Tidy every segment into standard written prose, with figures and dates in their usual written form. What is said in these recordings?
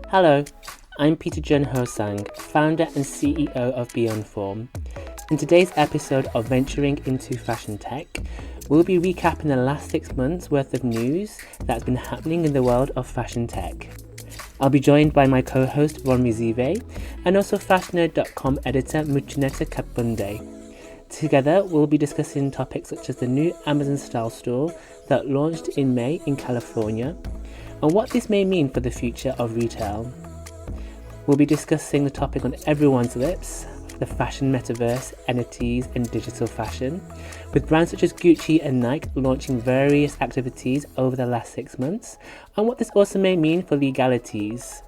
Hello, I'm Peter Jun Hosang, founder and CEO of Beyond Form. In today's episode of Venturing into Fashion Tech, we'll be recapping the last 6 months worth of news that's been happening in the world of fashion tech. I'll be joined by my co-host Ron Mizive and also fashionerd.com editor Muchaneta Kapfunde. Together, we'll be discussing topics such as the new Amazon style store that launched in May in California, and what this may mean for the future of retail. We'll be discussing the topic on everyone's lips, the fashion metaverse, NFTs and digital fashion, with brands such as Gucci and Nike launching various activities over the last 6 months, and what this also may mean for legalities.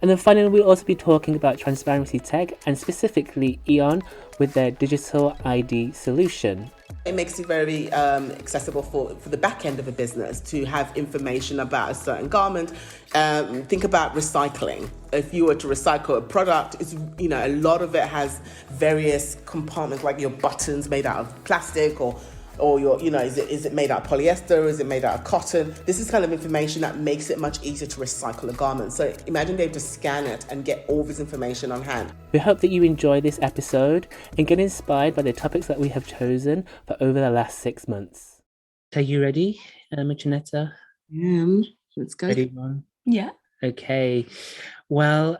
And then finally, we'll also be talking about transparency tech and specifically Eon with their digital ID solution. It makes it very accessible for the back end of a business to have information about a certain garment. Think about recycling. If you were to recycle a product, it's, a lot of it has various compartments, like your buttons made out of plastic or your, is it made out of polyester? Is it made out of cotton? This is kind of information that makes it much easier to recycle a garment. So imagine being able to scan it and get all this information on hand. We hope that you enjoy this episode and get inspired by the topics that we have chosen for over the last 6 months. Are you ready, Muchaneta? Let's go. Ready, Ron? Yeah. Okay. Well,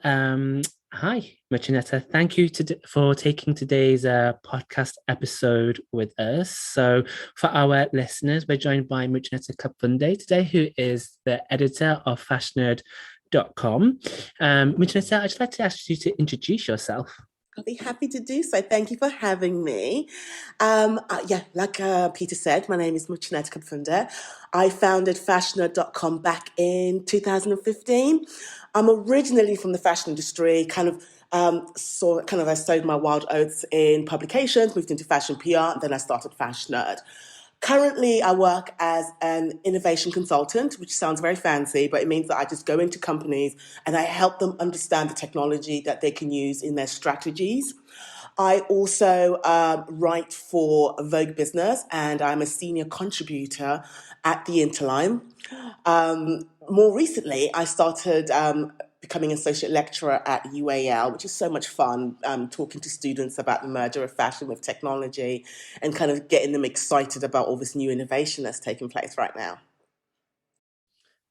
hi, Muchaneta. Thank you for taking today's podcast episode with us. So for our listeners, we're joined by Muchaneta Kapfunde today, who is the editor of fashionerd.com. Muchaneta, I'd just like to ask you to introduce yourself. I'll be happy to do so. Thank you for having me. Like Peter said, my name is Muchaneta Kapfunde. I founded fashionerd.com back in 2015. I'm originally from the fashion industry, I sowed my wild oats in publications, moved into fashion PR, and then I started Fashionerd. Currently, I work as an innovation consultant, which sounds very fancy, but it means that I just go into companies and I help them understand the technology that they can use in their strategies. I also write for Vogue Business, and I'm a senior contributor at the Interline. More recently, I started becoming an associate lecturer at UAL, which is so much fun, talking to students about the merger of fashion with technology and kind of getting them excited about all this new innovation that's taking place right now.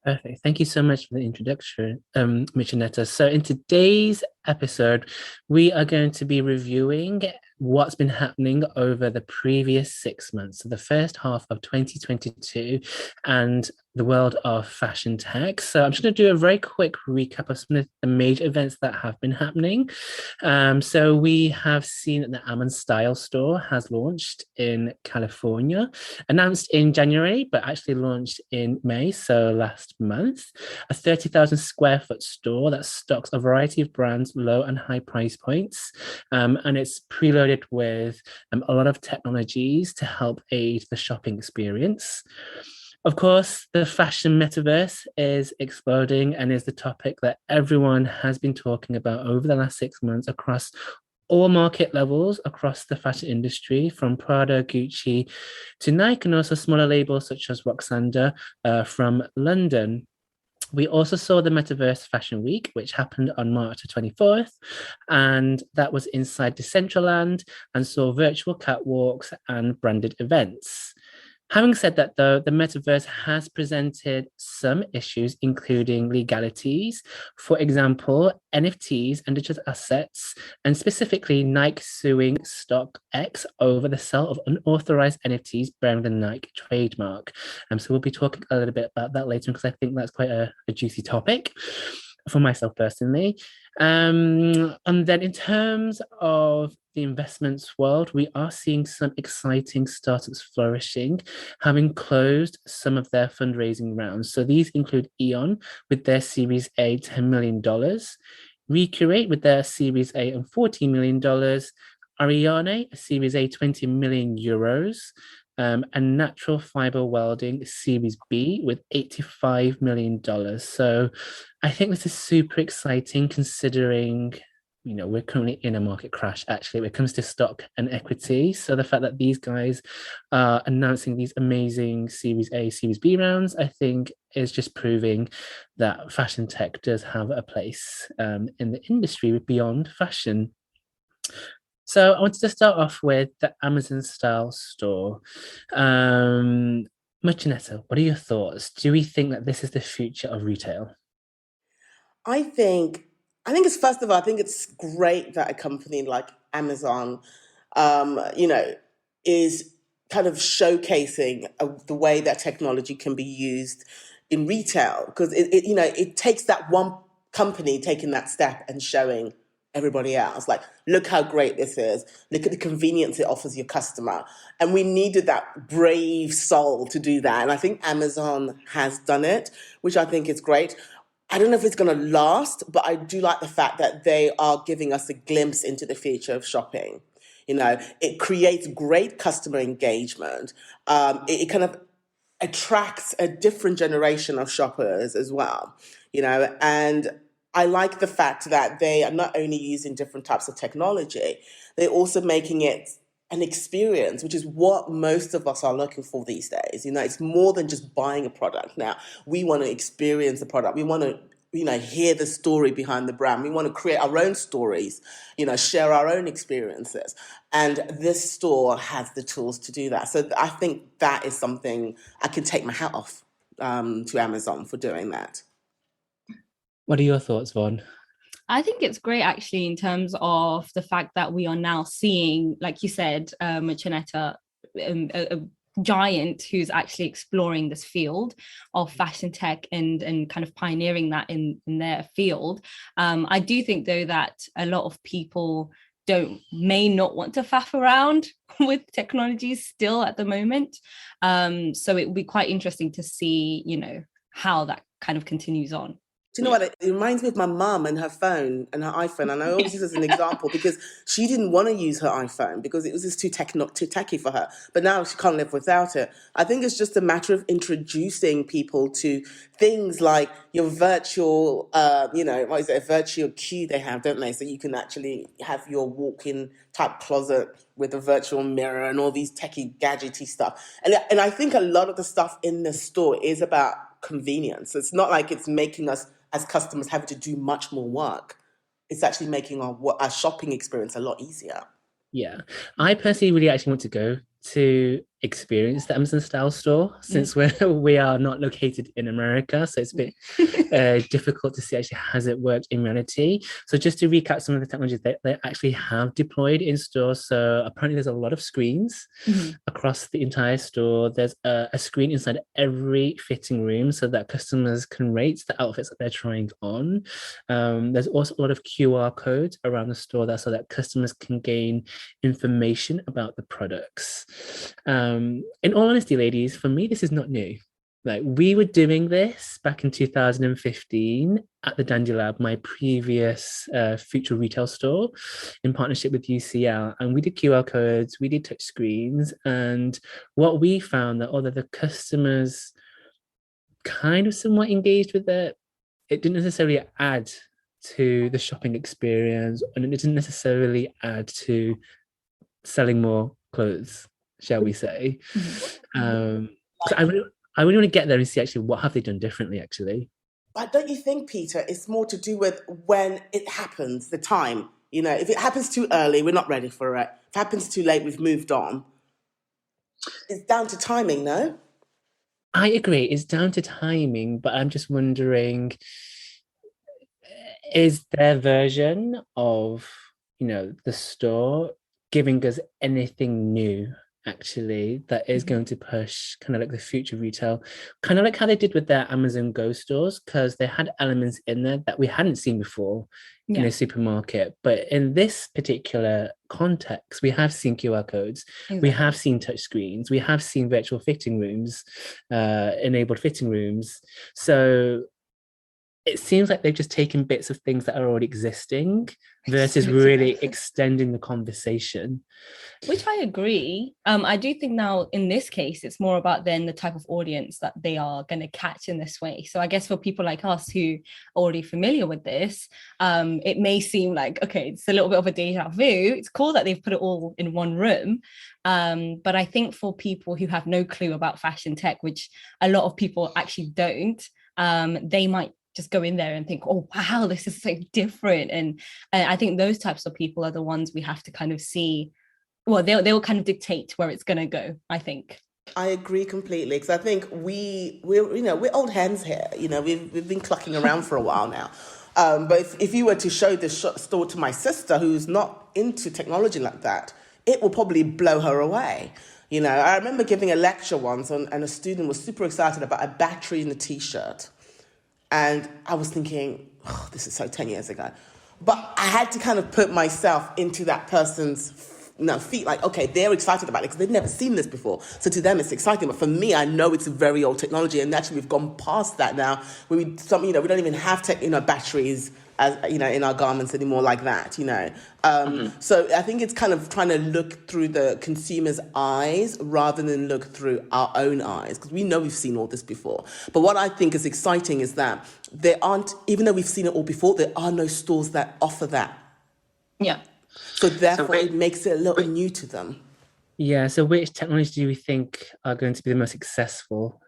Perfect. Thank you so much for the introduction, Muchaneta. So in today's episode, we are going to be reviewing what's been happening over the previous 6 months, so the first half of 2022 and the world of fashion tech. So I'm just going to do a very quick recap of some of the major events that have been happening. So we have seen that the Amazon Style Store has launched in California, announced in January, but actually launched in May, so last month. A 30,000 square foot store that stocks a variety of brands, low and high price points, and it's preloaded with a lot of technologies to help aid the shopping experience. Of course, the fashion metaverse is exploding and is the topic that everyone has been talking about over the last 6 months across all market levels across the fashion industry, from Prada, Gucci to Nike, and also smaller labels such as Roxanda from London. We also saw the Metaverse Fashion Week, which happened on March the 24th, and that was inside Decentraland and saw virtual catwalks and branded events. Having said that, though, the metaverse has presented some issues, including legalities. For example, NFTs and digital assets, and specifically Nike suing StockX over the sale of unauthorized NFTs bearing the Nike trademark. So we'll be talking a little bit about that later because I think that's quite a juicy topic for myself personally. And then in terms of the investments world, we are seeing some exciting startups flourishing, having closed some of their fundraising rounds. So these include Eon with their Series A $10 million, Recurate with their Series A and $14 million, Ariane, a Series A 20 million euros, and Natural Fiber Welding Series B with $85 million. So I think this is super exciting considering we're currently in a market crash actually when it comes to stock and equity. So the fact that these guys are announcing these amazing Series A, Series B rounds, I think is just proving that fashion tech does have a place in the industry beyond fashion. So I wanted to start off with the Amazon style store. Muchaneta, what are your thoughts? Do we think that this is the future of retail? I think it's first of all, I think it's great that a company like Amazon, you know, is kind of showcasing the way that technology can be used in retail because it takes that one company taking that step and showing everybody else like look how great this is, look at the convenience it offers your customer, and we needed that brave soul to do that, and I think Amazon has done it, which I think is great. I don't know if it's going to last, but I do like the fact that they are giving us a glimpse into the future of shopping. It creates great customer engagement. It kind of attracts a different generation of shoppers as well, and I like the fact that they are not only using different types of technology, they're also making it an experience, which is what most of us are looking for these days. It's more than just buying a product now. We want to experience the product. We want to, hear the story behind the brand. We want to create our own stories, share our own experiences. And this store has the tools to do that. So I think that is something I can take my hat off to Amazon for doing that. What are your thoughts, Vaughn? I think it's great actually in terms of the fact that we are now seeing, like you said, Muchaneta, a giant who's actually exploring this field of fashion tech and kind of pioneering that in their field. I do think though that a lot of people may not want to faff around with technologies still at the moment. So it will be quite interesting to see, how that kind of continues on. Do you know what? It reminds me of my mum and her phone and her iPhone. And I always use this as an example because she didn't want to use her iPhone because it was just too techy for her. But now she can't live without it. I think it's just a matter of introducing people to things like your virtual, what is it, a virtual queue they have, don't they? So you can actually have your walk-in type closet with a virtual mirror and all these techie, gadgety stuff. And I think a lot of the stuff in the store is about convenience. It's not like it's making us as customers having to do much more work. It's actually making our shopping experience a lot easier. Yeah, I personally really actually want to go to experience the Amazon style store since we are not located in America, so it's a bit difficult to see actually has it worked in reality. So just to recap some of the technologies that they actually have deployed in stores. So apparently there's a lot of screens across the entire store. There's a screen inside every fitting room so that customers can rate the outfits that they're trying on. There's also a lot of QR codes around the store there so that customers can gain information about the products. In all honesty, ladies, for me, this is not new. Like we were doing this back in 2015 at the Dandy Lab, my previous future retail store, in partnership with UCL, and we did QR codes, we did touch screens, and what we found that although the customers kind of somewhat engaged with it, it didn't necessarily add to the shopping experience, and it didn't necessarily add to selling more clothes, shall we say. So I really want to get there and see actually what have they done differently actually. But don't you think, Peter, it's more to do with when it happens, the time. If it happens too early, we're not ready for it. If it happens too late, we've moved on. It's down to timing, no? I agree, it's down to timing, but I'm just wondering, is their version of, the store giving us anything new actually that is going to push kind of like the future retail, kind of like how they did with their Amazon Go stores, because they had elements in there that we hadn't seen before in a supermarket. But in this particular context, we have seen QR codes, we have seen touch screens, we have seen virtual fitting rooms, enabled fitting rooms. So it seems like they've just taken bits of things that are already existing versus Yeah. really extending the conversation. Which I agree. I do think now in this case, it's more about then the type of audience that they are going to catch in this way. So I guess for people like us who are already familiar with this, it may seem like, okay, it's a little bit of a deja vu. It's cool that they've put it all in one room. But I think for people who have no clue about fashion tech, which a lot of people actually don't, they might just go in there and think, oh wow, this is so different. And I think those types of people are the ones we have to kind of see. Well, they'll kind of dictate where it's going to go, I think. I agree completely, because I think we're old hens here. We've been clucking around for a while now. But if you were to show this store to my sister, who's not into technology like that, it will probably blow her away. I remember giving a lecture once, and a student was super excited about a battery in a T-shirt. And I was thinking, oh, this is so 10 years ago. But I had to kind of put myself into that person's feet, like, okay, they're excited about it because they've never seen this before. So to them, it's exciting. But for me, I know it's a very old technology. And actually, we've gone past that now. We don't even have batteries as in our garments anymore like that. So I think it's kind of trying to look through the consumer's eyes rather than look through our own eyes, because we know we've seen all this before. But what I think is exciting is that there aren't, even though we've seen it all before, there are no stores that offer that. Yeah. So therefore, it makes it a little new to them. Yeah. So which technology do we think are going to be the most successful?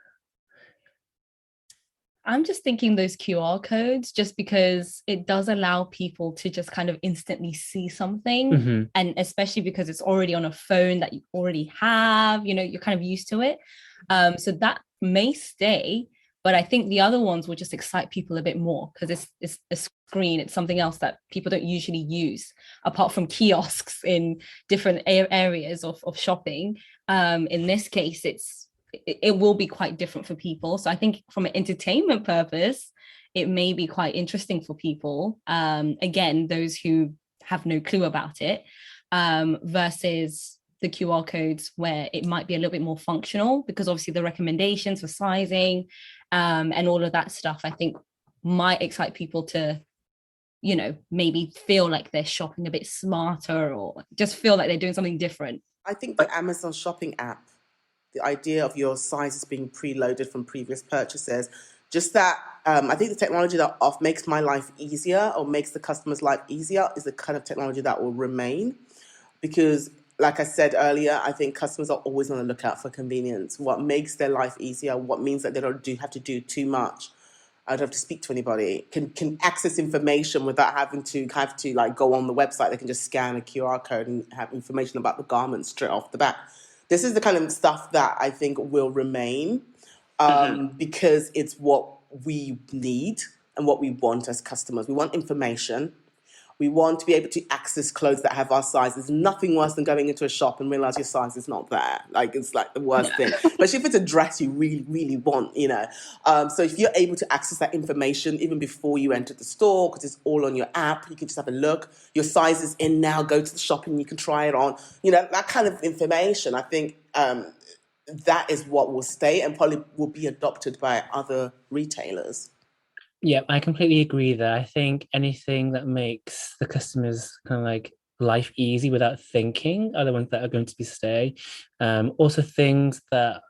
I'm just thinking those QR codes, just because it does allow people to just kind of instantly see something. Mm-hmm. And especially because it's already on a phone that you already have, you're kind of used to it. So that may stay. But I think the other ones will just excite people a bit more because it's a screen. It's something else that people don't usually use, apart from kiosks in different areas of shopping. In this case, it will be quite different for people. So I think from an entertainment purpose, it may be quite interesting for people. Again, those who have no clue about it, versus the QR codes where it might be a little bit more functional, because obviously the recommendations for sizing and all of that stuff, I think might excite people to, maybe feel like they're shopping a bit smarter or just feel like they're doing something different. I think the Amazon shopping app, the idea of your sizes being preloaded from previous purchases, just that, I think the technology that makes my life easier or makes the customer's life easier is the kind of technology that will remain. Because like I said earlier, I think customers are always on the lookout for convenience. What makes their life easier, what means that they don't have to do too much. I don't have to speak to anybody. Can access information without having to like go on the website. They can just scan a QR code and have information about the garment straight off the bat. This is the kind of stuff that I think will remain, because it's what we need and what we want as customers. We want information. We want to be able to access clothes that have our size. There's nothing worse than going into a shop and realize your size is not there. Like, it's like the worst thing. Especially if it's a dress you really, really want, So if you're able to access that information even before you enter the store, because it's all on your app, you can just have a look. Your size is in now, go to the shop and you can try it on. That kind of information, I think that is what will stay and probably will be adopted by other retailers. Yeah, I completely agree there. I think anything that makes the customers kind of like life easy without thinking are the ones that are going to be stay. Also things that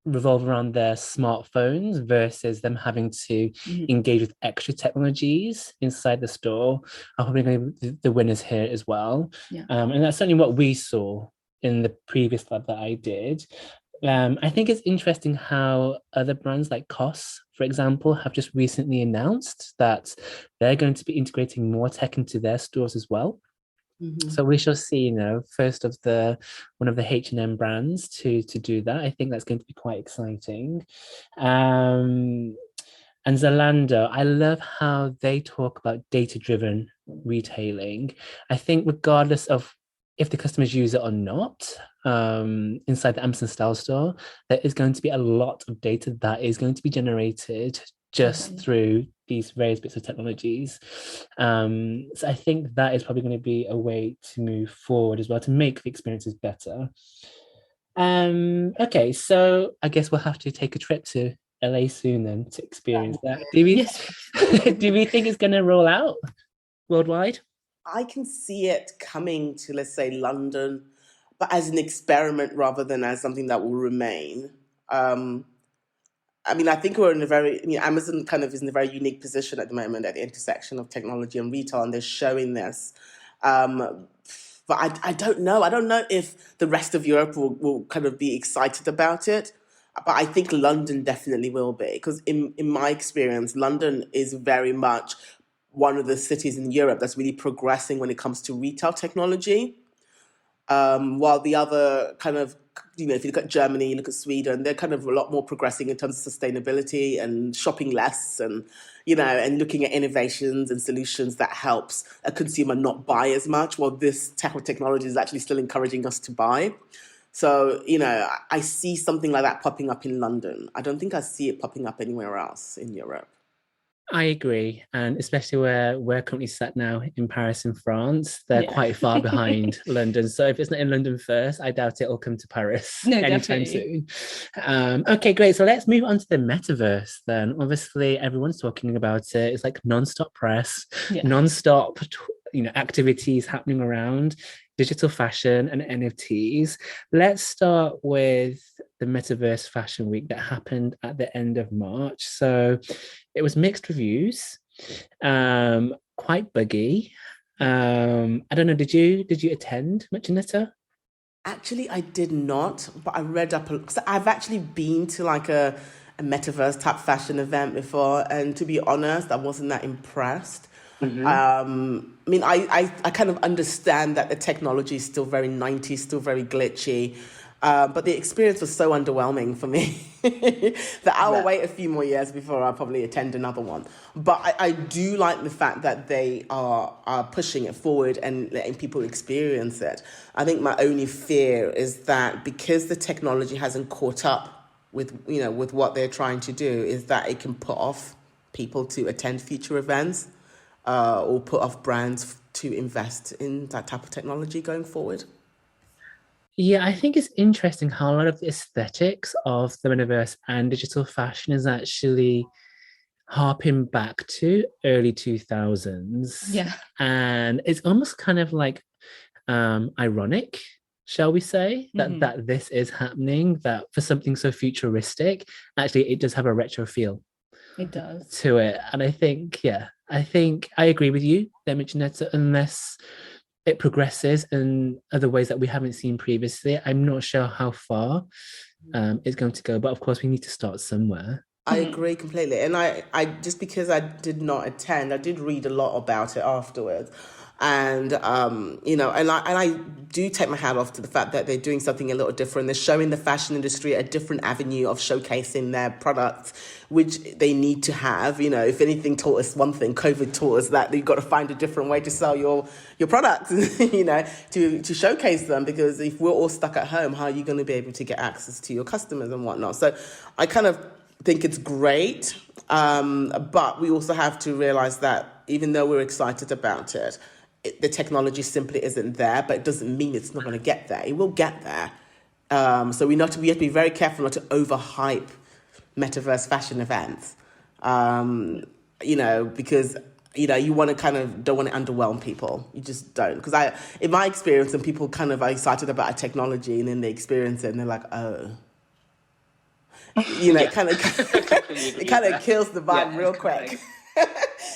revolve around their smartphones versus them having to engage with extra technologies inside the store are probably going to be the winners here as well. Yeah. And that's certainly what we saw in the previous lab that I did. I think it's interesting how other brands like COS, for example, have just recently announced that they're going to be integrating more tech into their stores as well. Mm-hmm. So we shall see, first of one of the H&M brands to do that. I think that's going to be quite exciting. And Zalando, I love how they talk about data-driven retailing. I think regardless of if the customers use it or not, inside the Amazon Style Store, there is going to be a lot of data that is going to be generated just through these various bits of technologies. So I think that is probably going to be a way to move forward as well, to make the experiences better. Okay, so I guess we'll have to take a trip to LA soon then to experience that. Do we Yes. do we think it's going to roll out worldwide? I can see it coming to, let's say, London, but as an experiment rather than as something that will remain. Um, I mean, I think we're in a very, I mean, Amazon kind of is in a very unique position at the moment at the intersection of technology and retail, and they're showing this. But I don't know. I don't know if the rest of Europe will kind of be excited about it. But I think London definitely will be, because in my experience, London is very much one of the cities in Europe that's really progressing when it comes to retail technology. While the other kind of, if you look at Germany, you look at Sweden, they're kind of a lot more progressing in terms of sustainability and shopping less and, and looking at innovations and solutions that helps a consumer not buy as much, while this type of technology is actually still encouraging us to buy. So, I see something like that popping up in London. I don't think I see it popping up anywhere else in Europe. I agree, and especially where we're currently sat now in Paris in France, they're quite far behind London. So if it's not in London first, I doubt it'll come to Paris anytime soon. Okay, great. So let's move on to the metaverse then. Obviously, everyone's talking about it. It's like non-stop press, non-stop, activities happening around digital fashion and NFTs. Let's start with the Metaverse Fashion Week that happened at the end of March. So it was mixed reviews, quite buggy. I don't know, did you attend, Muchaneta? Actually, I did not, but I read up. So I've actually been to like a Metaverse type fashion event before, and to be honest, I wasn't that impressed. Mm-hmm. I mean, I kind of understand that the technology is still very 90s, still very glitchy. But the experience was so underwhelming for me that I will wait a few more years before I probably attend another one. But I do like the fact that they are pushing it forward and letting people experience it. I think my only fear is that because the technology hasn't caught up with what they're trying to do, is that it can put off people to attend future events or put off brands to invest in that type of technology going forward. Yeah, I think it's interesting how a lot of the aesthetics of the metaverse and digital fashion is actually harping back to early 2000s. Yeah. And it's almost kind of like ironic, shall we say, that this is happening, that for something so futuristic, actually it does have a retro feel. It does. To it. And I think I agree with you, Muchaneta, unless it progresses in other ways that we haven't seen previously, I'm not sure how far it's going to go. But of course, we need to start somewhere. I agree completely. And I just because I did not attend, I did read a lot about it afterwards. And, and I do take my hat off to the fact that they're doing something a little different. They're showing the fashion industry a different avenue of showcasing their products, which they need to have. If anything taught us one thing, COVID taught us that you've got to find a different way to sell your products, to showcase them. Because if we're all stuck at home, how are you going to be able to get access to your customers and whatnot? So I kind of think it's great. But we also have to realize that even though we're excited about it, the technology simply isn't there, but it doesn't mean it's not going to get there. It will get there. So we have to be very careful not to overhype metaverse fashion events. Because you want to don't want to underwhelm people. You just don't. Because in my experience, when people kind of are excited about a technology and then they experience it and they're like, oh, it kind of kills the vibe real quick.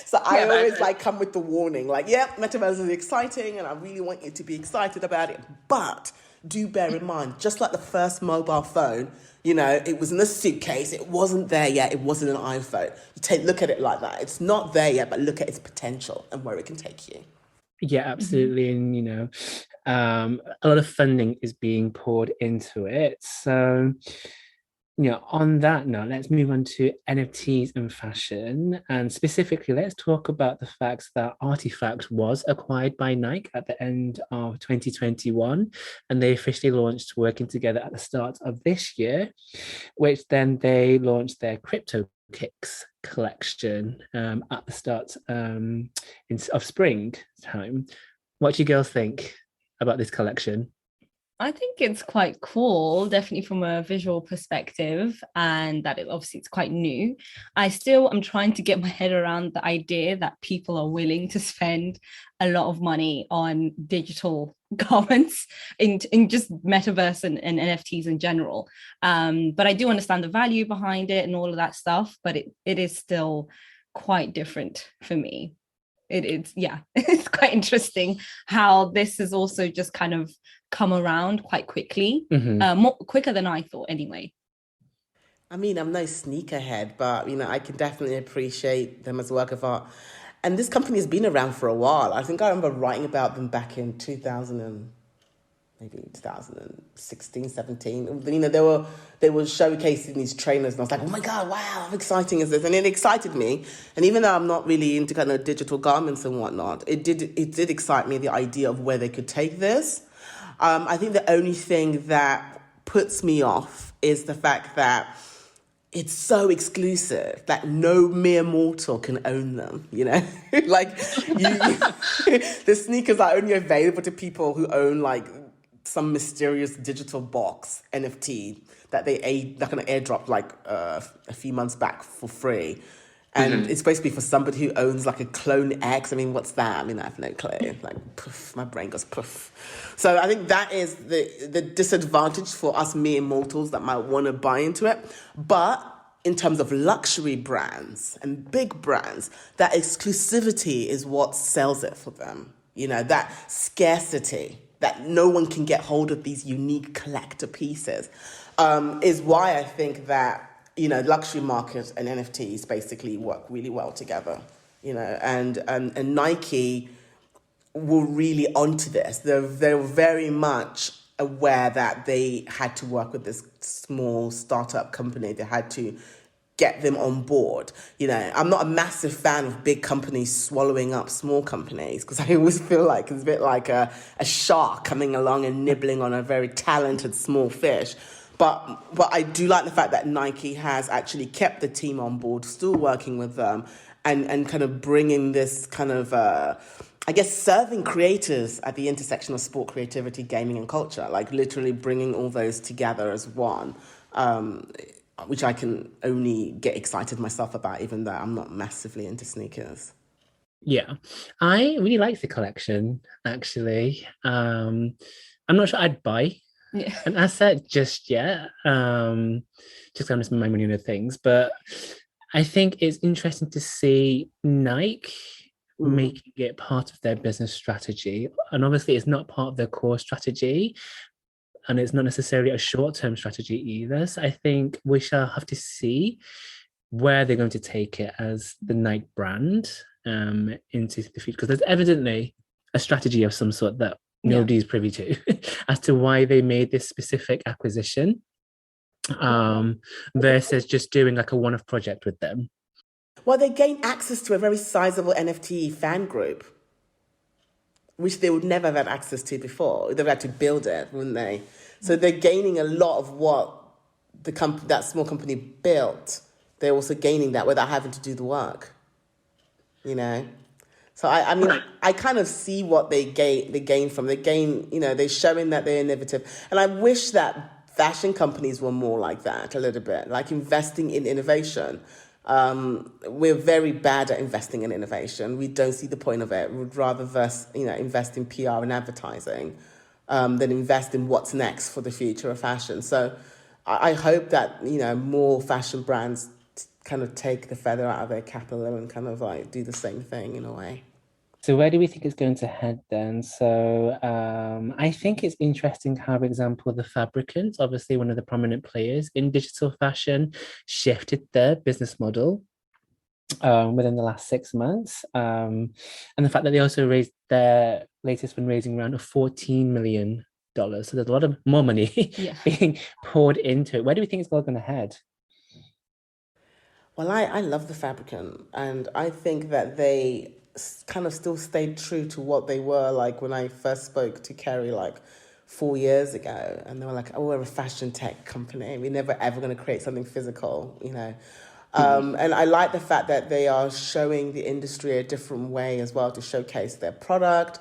So I always come with the warning, metaverse is exciting and I really want you to be excited about it. But do bear in mind, just like the first mobile phone, it was in a suitcase, it wasn't there yet, it wasn't an iPhone. Look at it like that. It's not there yet, but look at its potential and where it can take you. Yeah, absolutely. And, a lot of funding is being poured into it. So, on that note, let's move on to NFTs and fashion. And specifically, let's talk about the fact that Artifact was acquired by Nike at the end of 2021. And they officially launched working together at the start of this year, which then they launched their Crypto Kicks collection at the start of spring time. What do you girls think about this collection? I think it's quite cool, definitely from a visual perspective, and that obviously it's quite new. I'm trying to get my head around the idea that people are willing to spend a lot of money on digital garments in just metaverse and NFTs in general. But I do understand the value behind it and all of that stuff, but it is still quite different for me. It's yeah, it's quite interesting how this has also just kind of come around quite quickly, more quicker than I thought anyway. I mean, I'm no sneakerhead, but I can definitely appreciate them as a work of art. And this company has been around for a while. I think I remember writing about them back in 2016, 17. They were showcasing these trainers, and I was like, oh my God, wow, how exciting is this? And it excited me. And even though I'm not really into kind of digital garments and whatnot, it did excite me, the idea of where they could take this. I think the only thing that puts me off is the fact that it's so exclusive that no mere mortal can own them, like the sneakers are only available to people who own like some mysterious digital box NFT that they're going to airdrop like a few months back for free. And it's basically for somebody who owns like a Clone X. I mean, what's that? I mean, I have no clue. Like, poof, my brain goes poof. So I think that is the disadvantage for us mere mortals that might want to buy into it. But in terms of luxury brands and big brands, that exclusivity is what sells it for them. That scarcity, that no one can get hold of these unique collector pieces, is why I think that luxury market and NFTs basically work really well together, and Nike were really onto this. They were very much aware that they had to work with this small startup company. They had to get them on board. I'm not a massive fan of big companies swallowing up small companies, because I always feel like it's a bit like a shark coming along and nibbling on a very talented small fish. But I do like the fact that Nike has actually kept the team on board, still working with them, and kind of bringing this kind of, serving creators at the intersection of sport, creativity, gaming, and culture, like literally bringing all those together as one, which I can only get excited myself about, even though I'm not massively into sneakers. Yeah, I really like the collection, actually. I'm not sure I'd buy an asset just yet. Just going to spend my money on other things. But I think it's interesting to see Nike making it part of their business strategy. And obviously it's not part of their core strategy. And it's not necessarily a short-term strategy either. So I think we shall have to see where they're going to take it as the Nike brand into the future. Because there's evidently a strategy of some sort that nobody's privy to as to why they made this specific acquisition versus just doing like a one-off project with them. Well, they gained access to a very sizable NFT fan group, which they would never have had access to before. They've had to build it, wouldn't they? So they're gaining a lot of what that small company built. They're also gaining that without having to do the work, So I mean, I kind of see what they gain from. They're showing that they're innovative. And I wish that fashion companies were more like that a little bit, like investing in innovation. We're very bad at investing in innovation. We don't see the point of it. We'd rather invest in PR and advertising than invest in what's next for the future of fashion. So I hope that, more fashion brands kind of take the feather out of their cap and kind of like do the same thing in a way. So where do we think it's going to head then? So I think it's interesting how, for example, the Fabricants, obviously one of the prominent players in digital fashion, shifted their business model within the last 6 months. And the fact that they also raised their latest fundraising round of $14 million. So there's a lot of more money being poured into it. Where do we think it's all going to head? Well, I love the Fabricant, and I think that they kind of still stayed true to what they were like when I first spoke to Kerry like 4 years ago, and they were like, oh, we're a fashion tech company, we're never ever going to create something physical, and I like the fact that they are showing the industry a different way as well to showcase their product,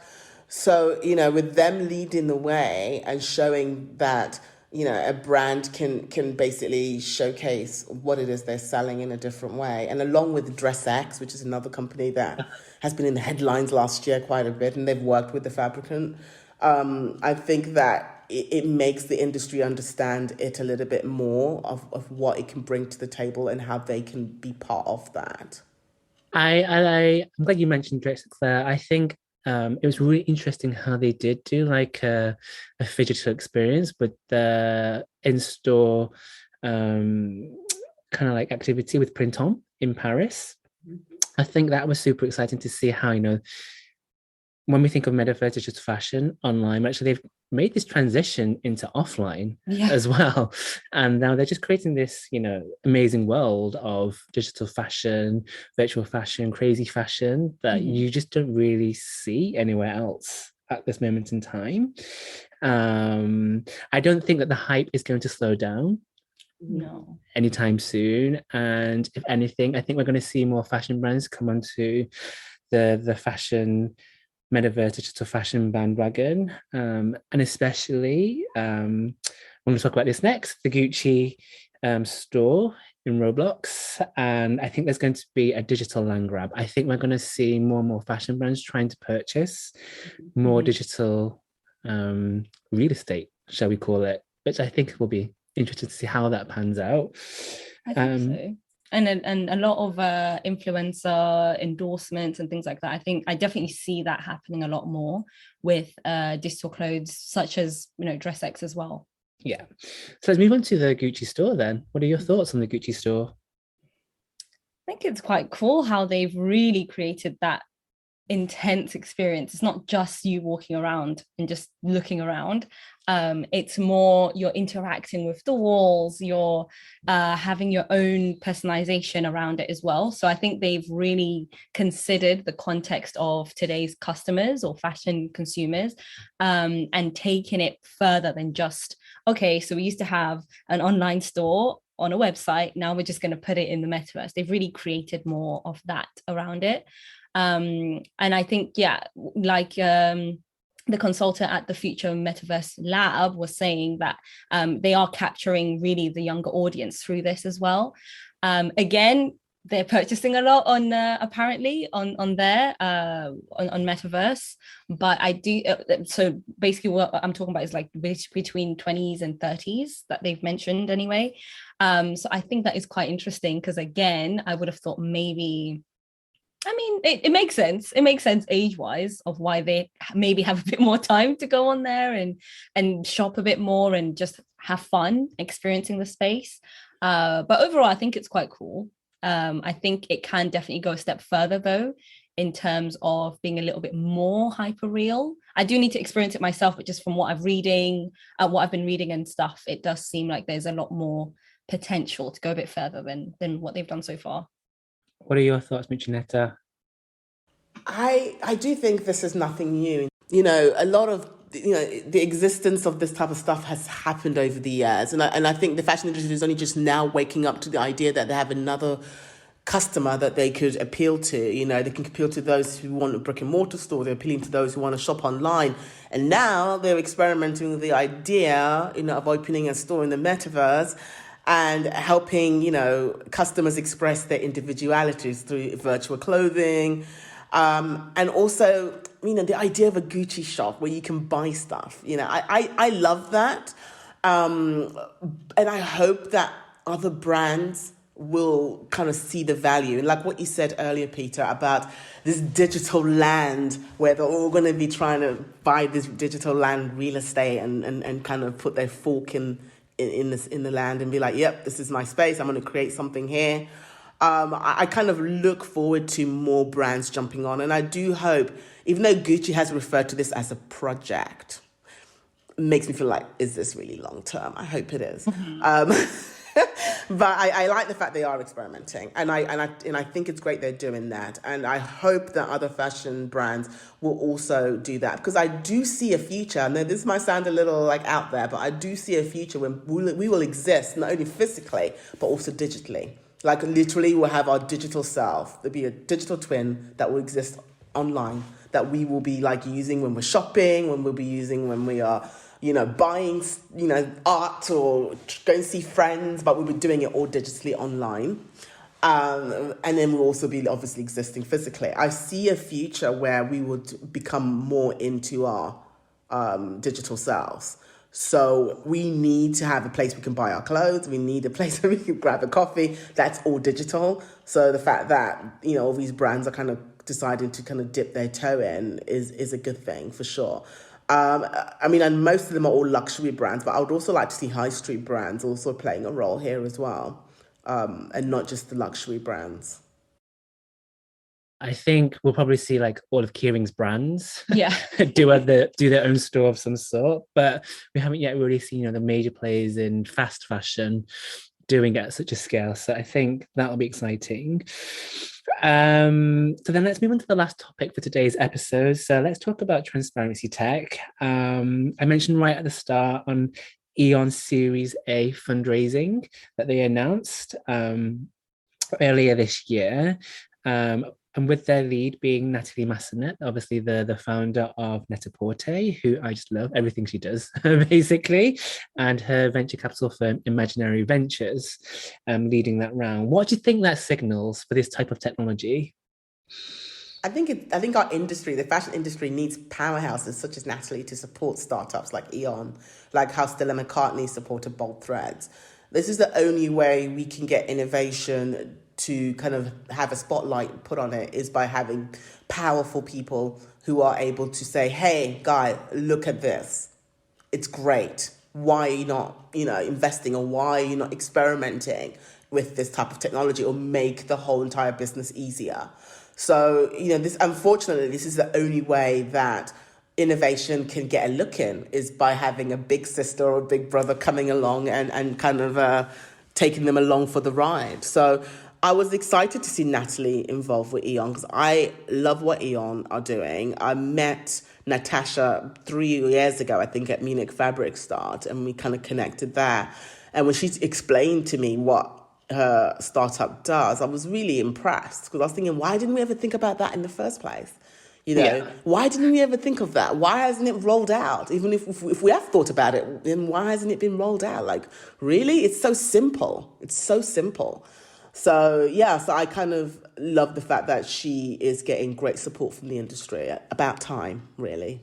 So, with them leading the way and showing that, a brand can basically showcase what it is they're selling in a different way. And along with DressX, which is another company that has been in the headlines last year quite a bit, and they've worked with the fabricant, I think that it makes the industry understand it a little bit more of what it can bring to the table and how they can be part of that. I'm glad you mentioned DressX there. I think it was really interesting how they did do like a digital experience with the in-store kind of like activity with Print On in Paris. I think that was super exciting to see how, when we think of Metaverse, it's just fashion online. Actually, they've made this transition into offline as well. And now they're just creating this, amazing world of digital fashion, virtual fashion, crazy fashion that you just don't really see anywhere else at this moment in time. I don't think that the hype is going to slow down. No. Anytime soon. And if anything, I think we're going to see more fashion brands come onto the fashion Metaverse digital fashion bandwagon, and especially when we talk about this next, the Gucci store in Roblox, and I think there's going to be a digital land grab. I think we're going to see more and more fashion brands trying to purchase more digital real estate, shall we call it, which I think will be interesting to see how that pans out. I think so. And a lot of influencer endorsements and things like that. I think I definitely see that happening a lot more with digital clothes, such as DressX as well. Yeah. So let's move on to the Gucci store then. What are your thoughts on the Gucci store? I think it's quite cool how they've really created that intense experience. It's not just you walking around and just looking around. It's more you're interacting with the walls, you're having your own personalization around it as well. So I think they've really considered the context of today's customers or fashion consumers, and taken it further than just, okay, so we used to have an online store on a website, now we're just going to put it in the metaverse. They've really created more of that around it. And I think, like the consultant at the Future Metaverse Lab was saying that they are capturing really the younger audience through this as well. Again, they're purchasing a lot on apparently on Metaverse, but I do so basically what I'm talking about is like between 20s and 30s that they've mentioned anyway. So I think that is quite interesting because again, I would have thought maybe, I mean, it makes sense. It makes sense age-wise of why they maybe have a bit more time to go on there and shop a bit more and just have fun experiencing the space. But overall, I think it's quite cool. I think it can definitely go a step further, though, in terms of being a little bit more hyper real. I do need to experience it myself, but just from what I've been reading and stuff, it does seem like there's a lot more potential to go a bit further than what they've done so far. What are your thoughts, Muchaneta? I do think this is nothing new. A lot of the existence of this type of stuff has happened over the years, and I think the fashion industry is only just now waking up to the idea that they have another customer that they could appeal to. They can appeal to those who want a brick and mortar store. They're appealing to those who want to shop online, and now they're experimenting with the idea, of opening a store in the metaverse and helping, customers express their individualities through virtual clothing. And also, the idea of a Gucci shop where you can buy stuff, I love that. And I hope that other brands will kind of see the value. And like what you said earlier, Peter, about this digital land where they're all going to be trying to buy this digital land real estate and kind of put their fork in the land and be like, yep, this is my space. I'm going to create something here. I kind of look forward to more brands jumping on. And I do hope, even though Gucci has referred to this as a project, it makes me feel like, is this really long term? I hope it is. But I like the fact they are experimenting. And I think it's great they're doing that. And I hope that other fashion brands will also do that. Because I do see a future, and this might sound a little like out there, but I do see a future when we will exist, not only physically, but also digitally. Like literally we'll have our digital self. There'll be a digital twin that will exist online that we will be like using when we're shopping, when we'll be using when we are, buying, art or going to see friends, but we'll be doing it all digitally online. And then we'll also be obviously existing physically. I see a future where we would become more into our digital selves. So we need to have a place we can buy our clothes. We need a place where we can grab a coffee. That's all digital. So the fact that, all these brands are kind of deciding to kind of dip their toe in is a good thing for sure. And most of them are all luxury brands, but I would also like to see high street brands also playing a role here as well. And not just the luxury brands. I think we'll probably see like all of Kiering's brands do their own store of some sort, but we haven't yet really seen the major players in fast fashion doing it at such a scale. So I think that'll be exciting. So then let's move on to the last topic for today's episode. So let's talk about transparency tech. I mentioned right at the start on Eon Series A fundraising that they announced earlier this year. And with their lead being Natalie Massenet, obviously the founder of Net-a-Porter, who I just love everything she does, basically, and her venture capital firm, Imaginary Ventures, leading that round. What do you think that signals for this type of technology? I think our industry, the fashion industry, needs powerhouses such as Natalie to support startups like Eon, like how Stella McCartney supported Bold Threads. This is the only way we can get innovation to kind of have a spotlight put on it, is by having powerful people who are able to say, hey, guy, look at this. It's great. Why are you not, investing, or why are you not experimenting with this type of technology, or make the whole entire business easier? So, unfortunately, this is the only way that innovation can get a look in, is by having a big sister or a big brother coming along and kind of taking them along for the ride. So I was excited to see Natalie involved with Eon, because I love what Eon are doing. I met Natasha 3 years ago, I think, at Munich Fabric Start, and we kind of connected there. And when she explained to me what her startup does, I was really impressed, because I was thinking, why didn't we ever think about that in the first place? Why didn't we ever think of that? Why hasn't it rolled out? Even if we have thought about it, then why hasn't it been rolled out? Like, really? It's so simple. It's so simple. So I kind of love the fact that she is getting great support from the industry. About time, really.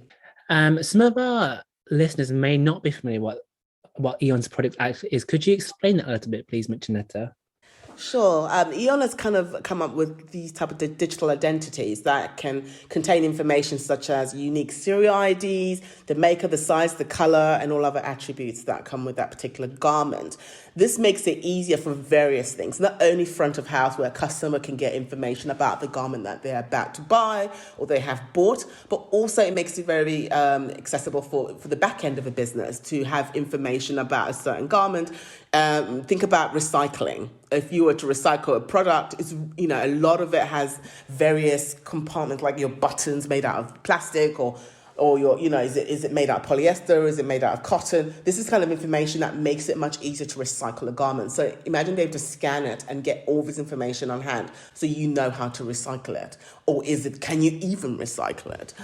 Some of our listeners may not be familiar what Eon's product actually is. Could you explain that a little bit, please, Muchaneta? Sure. Eon has kind of come up with these type of digital identities that can contain information such as unique serial IDs, the maker, the size, the color, and all other attributes that come with that particular garment. This makes it easier for various things, not only front of house, where a customer can get information about the garment that they're about to buy or they have bought, but also it makes it very accessible for the back end of a business to have information about a certain garment. Think about recycling. If you were to recycle a product, it's, a lot of it has various compartments, like your buttons made out of plastic, or your, is it made out of polyester? Is it made out of cotton? This is kind of information that makes it much easier to recycle a garment. So imagine being able to scan it and get all this information on hand, so you know how to recycle it. Or can you even recycle it?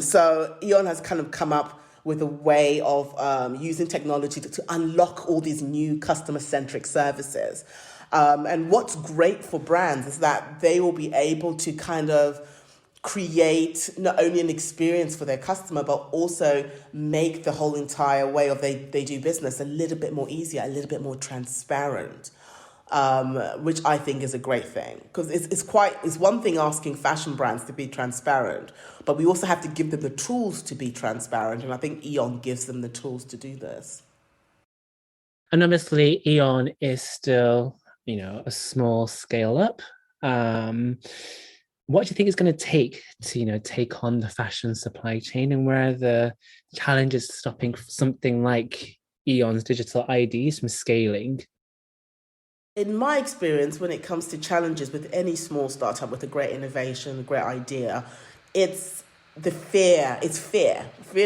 So Eon has kind of come up with a way of using technology to unlock all these new customer-centric services. And what's great for brands is that they will be able to kind of create not only an experience for their customer, but also make the whole entire way of they do business a little bit more easier, a little bit more transparent. Which I think is a great thing, because it's one thing asking fashion brands to be transparent, but we also have to give them the tools to be transparent, and I think Eon gives them the tools to do this. And obviously Eon is still, a small scale up. What do you think it's going to take to, take on the fashion supply chain, and where are the challenges stopping something like Eon's digital IDs from scaling? In my experience, when it comes to challenges with any small startup with a great innovation, a great idea, it's the fear. It's fear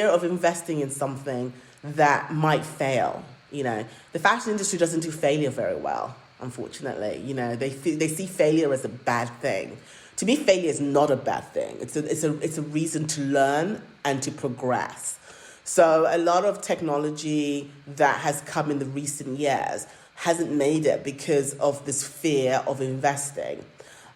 of investing in something that might fail. The fashion industry doesn't do failure very well. unfortunately. You know, they see failure as a bad thing. To me, failure is not a bad thing. It's a reason to learn and to progress. So a lot of technology that has come in the recent years hasn't made it because of this fear of investing.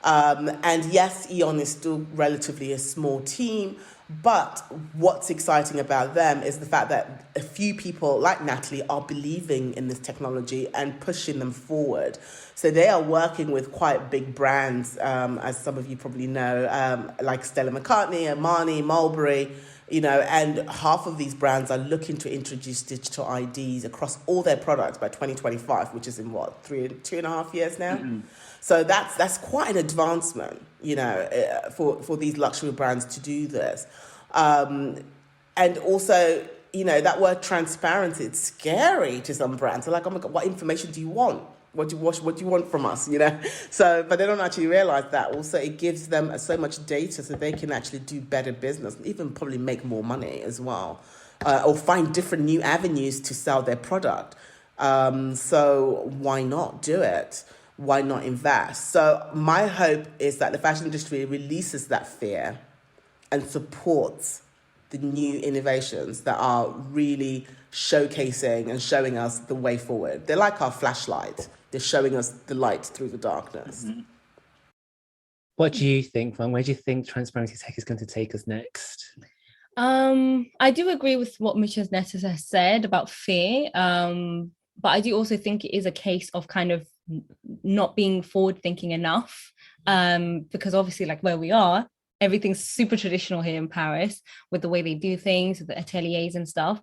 And yes, Eon is still relatively a small team, but what's exciting about them is the fact that a few people like Natalie are believing in this technology and pushing them forward. So they are working with quite big brands, as some of you probably know, like Stella McCartney, Armani, Mulberry, you know, and half of these brands are looking to introduce digital IDs across all their products by 2025, which is in what, 2.5 years now? Mm-hmm. So that's quite an advancement, you know, for these luxury brands to do this. And also, you know, that word transparency, it's scary to some brands. They're like, oh my God, what information do you want? What do you want from us, you know? So, but they don't actually realize that. Also, it gives them so much data so they can actually do better business, even probably make more money as well, or find different new avenues to sell their product. So why not do it? Why not invest? So my hope is that the fashion industry releases that fear and supports the new innovations that are really showcasing and showing us the way forward. They're like our flashlight. They're showing us the light through the darkness. Mm-hmm. What do you think, Van? Where do you think transparency tech is going to take us next? I do agree with what Muchaneta has said about fear, but I do also think it is a case of kind of not being forward thinking enough, because obviously, like where we are, everything's super traditional here in Paris with the way they do things, the ateliers and stuff.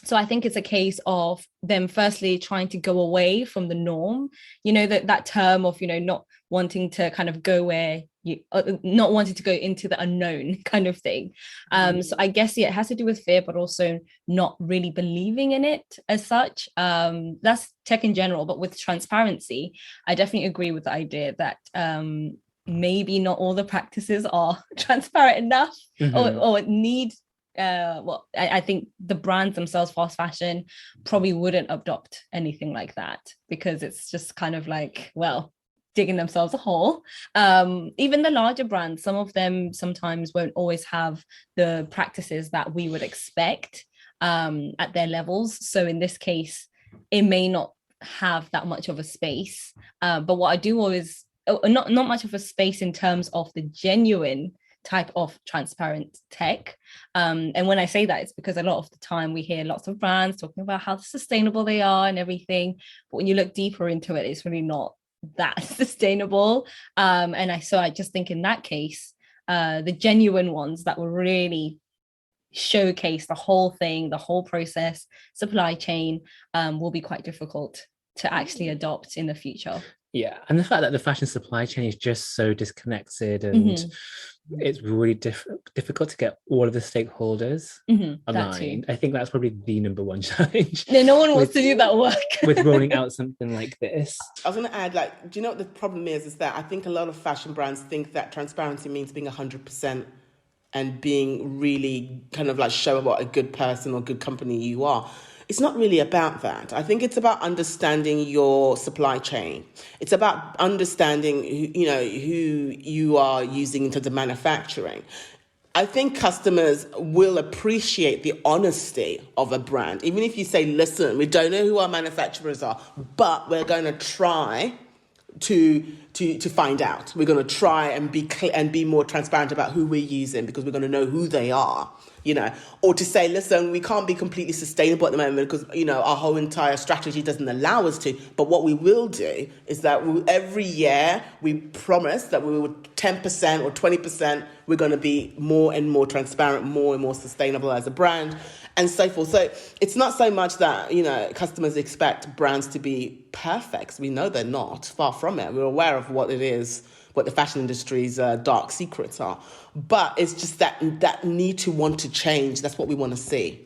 So I think it's a case of them firstly trying to go away from the norm, you know, that term of, you know, not wanting to kind of go where you, not wanting to go into the unknown kind of thing. So I guess, yeah, it has to do with fear, but also not really believing in it as such. That's tech in general, but with transparency, I definitely agree with the idea that maybe not all the practices are transparent enough, or need. I think the brands themselves, fast fashion, probably wouldn't adopt anything like that because it's just kind of like, well, digging themselves a hole. Even the larger brands, some of them sometimes won't always have the practices that we would expect at their levels. So in this case, it may not have that much of a space. But what I do always, not much of a space in terms of the genuine type of transparent tech. And when I say that, it's because a lot of the time we hear lots of brands talking about how sustainable they are and everything. But when you look deeper into it, it's really not that sustainable. And I just think in that case, the genuine ones that will really showcase the whole thing, the whole process, supply chain, will be quite difficult to actually adopt in the future. Yeah, and the fact that the fashion supply chain is just so disconnected and it's really difficult to get all of the stakeholders aligned. I think that's probably the number one challenge. No one wants to do that work. with rolling out something like this. I was going to add, like, do you know what the problem is that I think a lot of fashion brands think that transparency means being 100% and being really kind of like showing what a good person or good company you are. It's not really about that. I think it's about understanding your supply chain. It's about understanding, you know, who you are using in terms of manufacturing. I think customers will appreciate the honesty of a brand. Even if you say, listen, we don't know who our manufacturers are, but we're going to try to find out. We're going to try and be more transparent about who we're using because we're going to know who they are. You know, or to say, listen, we can't be completely sustainable at the moment because, you know, our whole entire strategy doesn't allow us to. But what we will do is that every year we promise that we will 10% or 20%, we're going to be more and more transparent, more and more sustainable as a brand and so forth. So it's not so much that, you know, customers expect brands to be perfect. We know they're not, far from it. We're aware of what it is, what the fashion industry's dark secrets are. But it's just that need to want to change. That's what we want to see.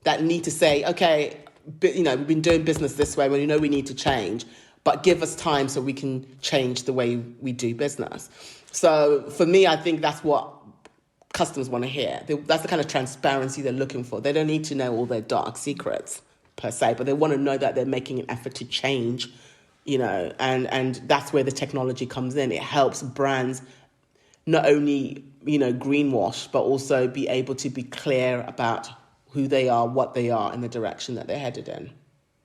That need to say, okay, you know, we've been doing business this way when you know we need to change, but give us time so we can change the way we do business. So for me, I think that's what customers want to hear. That's the kind of transparency they're looking for. They don't need to know all their dark secrets per se, but they want to know that they're making an effort to change and that's where the technology comes in. It helps brands not only, greenwash, but also be able to be clear about who they are, what they are, and the direction that they're headed in.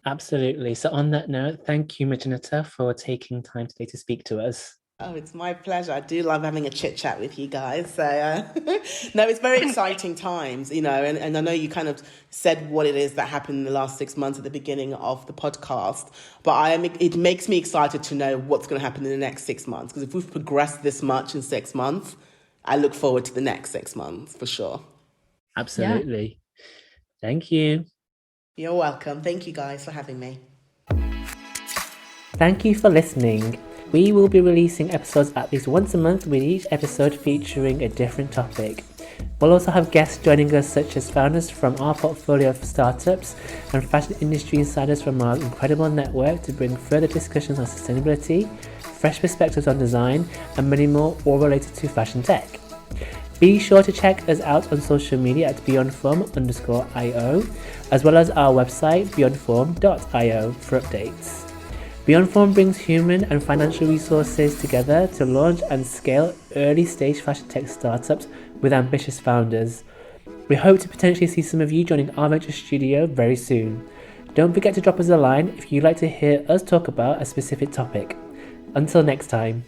Absolutely. So on that note, thank you, Muchaneta, for taking time today to speak to us. Oh, it's my pleasure. I do love having a chit chat with you guys. So, no, it's very exciting times, and I know you kind of said what it is that happened in the last 6 months at the beginning of the podcast, but it makes me excited to know what's going to happen in the next 6 months. Because if we've progressed this much in 6 months, I look forward to the next 6 months for sure. Absolutely. Yeah. Thank you. You're welcome. Thank you guys for having me. Thank you for listening. We will be releasing episodes at least once a month, with each episode featuring a different topic. We'll also have guests joining us, such as founders from our portfolio of startups and fashion industry insiders from our incredible network, to bring further discussions on sustainability, fresh perspectives on design, and many more, all related to fashion tech. Be sure to check us out on social media at beyondform_io, as well as our website beyondform.io for updates. Beyond Form brings human and financial resources together to launch and scale early stage fashion tech startups with ambitious founders. We hope to potentially see some of you joining our venture studio very soon. Don't forget to drop us a line if you'd like to hear us talk about a specific topic. Until next time.